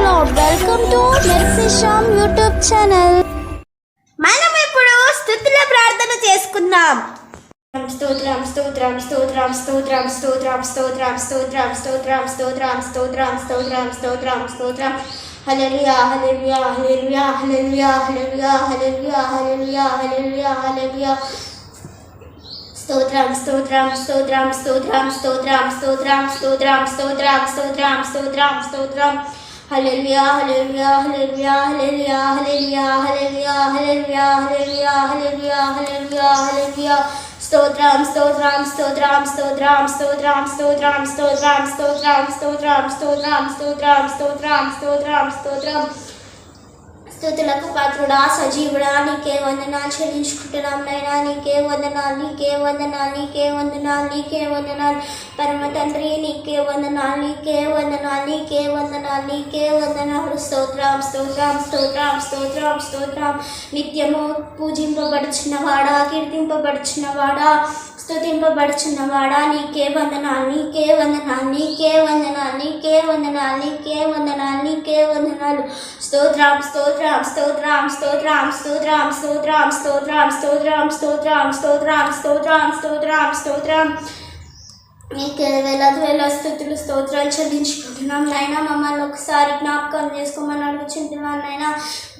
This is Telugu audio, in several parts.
Lord. Welcome to Mercy Sham YouTube channel. మనం ఇప్పుడు స్తుతుల ప్రార్థన చేసుకుందాం. స్తోత్రం స్తోత్రం స్తోత్రం స్తోత్రం స్తోత్రం స్తోత్రం స్తోత్రం స్తోత్రం స్తోత్రం స్తోత్రం స్తోత్రం స్తోత్రం స్తోత్రం హల్లెలూయా హల్లెలూయా హల్లెలూయా హల్లెలూయా హల్లెలూయా హల్లెలూయా హల్లెలూయా హల్లెలూయా హల్లెలూయా స్తోత్రం స్తోత్రం స్తోత్రం స్తోత్రం స్తోత్రం స్తోత్రం స్తోత్రం స్తోత్రం స్తోత్రం స్తోత్రం స్తోత్రం హల్లెలూయా హల్లెలూయా హల్లెలూయా హల్లెలూయా హల్లెలూయా హల్లెలూయా హల్లెలూయా హల్లెలూయా హల్లెలూయా హల్లెలూయా హల్లెలూయా స్తోత్రం స్తోత్రం స్తోత్రం స్తోత్రం స్తోత్రం స్తోత్రం స్తోత్రం స్తోత్రం స్తోత్రం స్తోత్రం స్తోత్రం స్తోత్రం స్తోత్రం స్తోత్రం స్తుతులకు పాత్రుడా సజీవుడా నీకే వందనాలు చెల్లించుకుంటున్నాం నైనా నీకే వందనాలు నీకే వందనాలు నీకే వందనాలు నీకే వందనాలు పరమ తండ్రి నీకే వందనాలు నీకే వందనాలు నీకే వందనాలు నీకే వందనాలు స్తోత్రం స్తోత్రం స్తోత్రం స్తోత్రం స్తోత్రం నిత్యము పూజింపబడుచున్నవాడా కీర్తింపబడుచున్నవాడా స్తుతింపబడుచున్నవాడా నీకే వందనాలు నీకే వందనాలు నీకే వందనాలు నీకే వందనాలు నీకే వందనాలు నీకే వందనాలు స్తోత్రం స్తోత్రం స్తోత్రం స్తోత్రం స్తోత్రం స్తోత్రం స్తోత్రం స్తోత్రం స్తోత్రం స్తోత్రం స్తోత్రం స్తోత్రం స్తోత్రం నీకే వేల స్తుతులు స్తోత్రాలు చెల్లించుకుంటున్నాం నైనా మమ్మల్ని ఒకసారి జ్ఞాపకం చేసుకోమని అడుగుచుంటున్నాను నైనా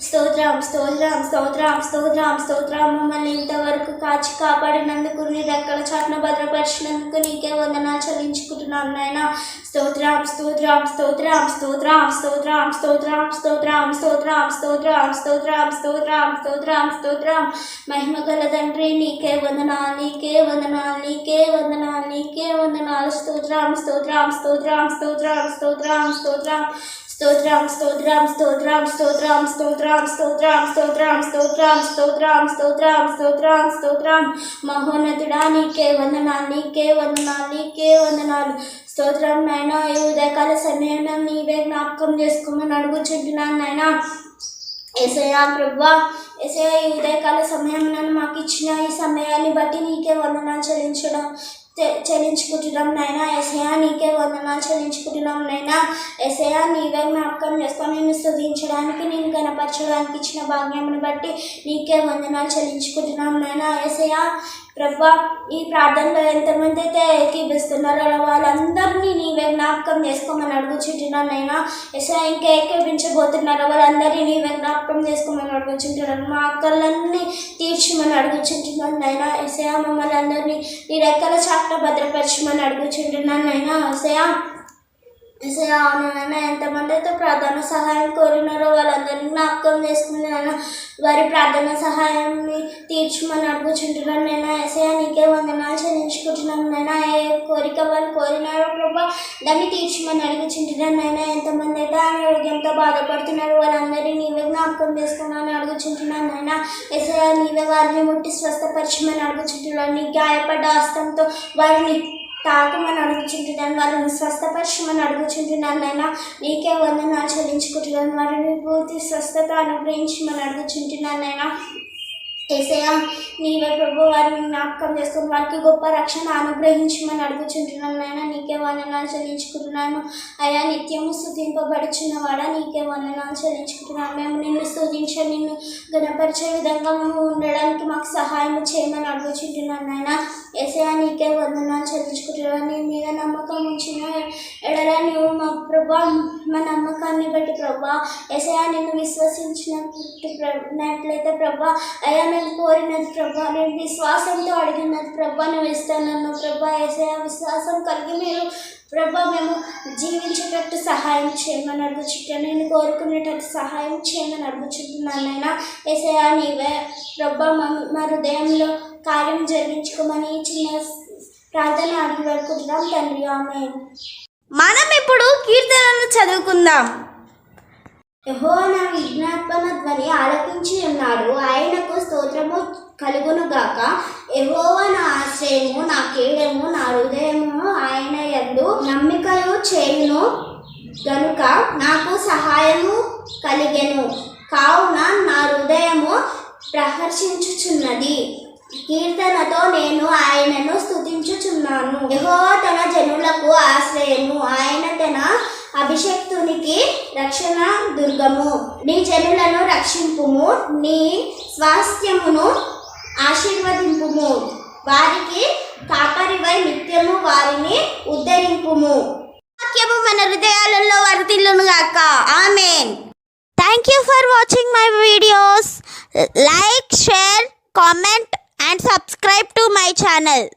స్తోత్రం స్తోత్రం స్తోత్రం స్తోత్రం స్తోత్రం మమ్మల్ని ఇంతవరకు కాచి కాపాడినందుకు నీ రెక్కల చాటున భద్రపరిచినందుకు నీకే వందనాలు చెల్లించుకుంటున్నాం నైనా స్తోత్రం స్తోత్రం స్తోత్రం స్తోత్రం స్తోత్రం స్తోత్రం స్తోత్రం స్తోత్రం స్తోత్రం స్తోత్రం స్తోత్రం స్తోత్రం స్తోత్రం మహిమ గల తండ్రి నీకే వందనాలు నీకే వందనాలు నీకే వందనాలు నీకే వందనాలు స్తోత్రం స్తోత్రం స్తోత్రం స్తోత్రం స్తోత్రం స్తోత్రం స్తోత్రం స్తోత్రం స్తోత్రం స్తోత్రం స్తోత్రం స్తోత్రం స్తోత్రం స్తోత్రం స్తోత్రం స్తోత్రం స్తోత్రం స్తోత్రం మహోన్నతుడా నీకే వందనాలు నీకే వందనాలు నీకే వందనాలు స్తోత్రం నైనా ఈ ఉదయకాల సమయంలో నీవే జ్ఞాపకం చేసుకోమని అడుగుచుంటున్నాను నైనా యేసయ్యా ప్రభువా యేసయ్యా ఈ ఉదయకాల సమయంలో మాకు ఇచ్చిన ఈ సమయాన్ని బట్టి నీకే వందనాలు చెల్లించుకుంటున్నాం నైనా యేసయ్యా నీకే వందనాలు చెల్లించుకుంటున్నాం నైనా యేసయ్యా నీవే జ్ఞాపకం చేసుకొని నిన్ను స్తుతించడానికి నేను కనపరచడానికి ఇచ్చిన భాగ్యమును బట్టి నీకే వందనాలు చెల్లించుకుంటున్నాం నైనా యేసయ్యా ప్రభా ఈ ప్రార్థనలో ఎంతమంది అయితే ఏకీభిస్తున్నారో వాళ్ళందరినీ నీవే జ్ఞాపకం చేసుకోమని అడుగుచుంటున్నాను నైనా యేసయ్యా ఇంకా ఏకీభించబోతున్నారో వాళ్ళందరినీ నీవే జ్ఞాపకం చేసుకోమని అడుగుచుంటున్నాను మా అక్కలన్నీ తీర్చమని అడుగుచుంటున్నాను నైనా యేసయ్యా మమ్మల్ని అందరినీ నీ రెక్కల చాటున భద్రపరచమని అడుగుచుంటున్నాను నైనా యేసయ్యా అవునైనా ఎంతమంది అయితే ప్రార్థన సహాయం కోరినారో వాళ్ళందరినీ జ్ఞాపకం చేసుకున్నాను వారి ప్రార్థన సహాయాన్ని తీర్చమని అడుగుచుంటున్నాను నైనా యేసయ్యా నీకే వందనాలు చెల్లించుకుంటున్నాను నైనా ఏ కోరిక వాళ్ళు కోరినారో ప్రభా దాన్ని తీర్చమని అడుగుచుంటున్నాను నైనా ఎంతమంది అయితే అనారోగ్యంతో బాధపడుతున్నారు వాళ్ళందరినీ నీవే జ్ఞాపకం చేసుకున్నాను అడుగుచుంటున్నాను నైనా యేసయ్యా నీవే వారిని ముట్టి స్వస్థపరచమని అడుగుచుంటున్నాను నీ గాయపడ్డ హస్తంతో వారిని తాకమని అడుగుచుంటున్నాను వారిని స్వస్థపరచమని అడుగుచుంటున్నాను నైనా నీకే వందనాలు చెల్లించుకుంటున్నాను వారిని పూర్తి స్వస్థత అనుగ్రహించమని అడుగుచుంటున్నాను నైనా యేసయ్యా నీవే ప్రభు వారిని జ్ఞాపకం చేసుకుని వారికి గొప్ప రక్షణ అనుగ్రహించమని అడుగుచుంటున్నాను నైనా నీకే వందనాలు చెల్లించుకుంటున్నాను అయ్యా నిత్యము స్తుతింపబడుచున్నవాడా నీకే వందనాలు చెల్లించుకుంటున్నాను మేము నిన్ను స్తుతించే నిన్ను గణపరిచే విధంగా మేము ఉండడానికి మాకు సహాయం చేయమని అడుగుచుంటున్నాను నైనా యేసయ్యా నీకే వందనాలు చెల్లించుకుంటున్నాను నీ మీద నమ్మకం ఉంచిన ఎడల నువ్వు మా ప్రభా మా నమ్మకాన్ని బట్టి ప్రభా యేసయ్యా నిన్ను విశ్వసించినట్లయితే ప్రభా అయ్యా మేము కోరినది ప్రభా నేను విశ్వాసంతో అడిగినది ప్రభా నువ్వు ఇస్తానన్ను ప్రభా యేసయ్యా విశ్వాసం కలిగి మీరు ప్రభా మేము జీవించేటట్టు సహాయం చేయమని అడుగుచుంటాను నేను కోరుకునేటట్టు సహాయం చేయమని అడుగుచుంటున్నాను నైనా యేసయ్యా నీవే ప్రభా మా హృదయంలో కార్యం జరిగించుకోమని చిన్న ప్రార్థన అడిగి పెట్టుకుంటున్నాం తండ్రి ఆమేన్. మనం ఇప్పుడు కీర్తనలు చదువుకుందాం. యెహోవా నా విజ్ఞాపన ధ్వని ఆలకించి ఉన్నాడు ఆయనకు స్తోత్రము కలుగునుగాక. యెహోవా నా ఆశ్రయము నా కేడము నా హృదయము ఆయన యందు నమ్మికయు చేయును గనుక నాకు సహాయము కలిగెను కావున నా హృదయము ప్రహర్షించుచున్నది కీర్తనతో నేను ఆయనను స్తుతించుచున్నాను. యెహోవా తన జనులకు ఆశ్రయము ఆయన తన అభిషక్తునికి రక్షణ దుర్గము. నీ జనులను రక్షింపుము, నీ స్వాస్థ్యమును ఆశీర్వదింపుము. వారికి కాపరివై నిత్యము వారిని ఉద్ధరింపుము. వాక్యము మన హృదయాలలో వర్ధిల్లును గాక. ఆమేన్. Thank you for watching my videos. Like, share, comment and subscribe to my channel.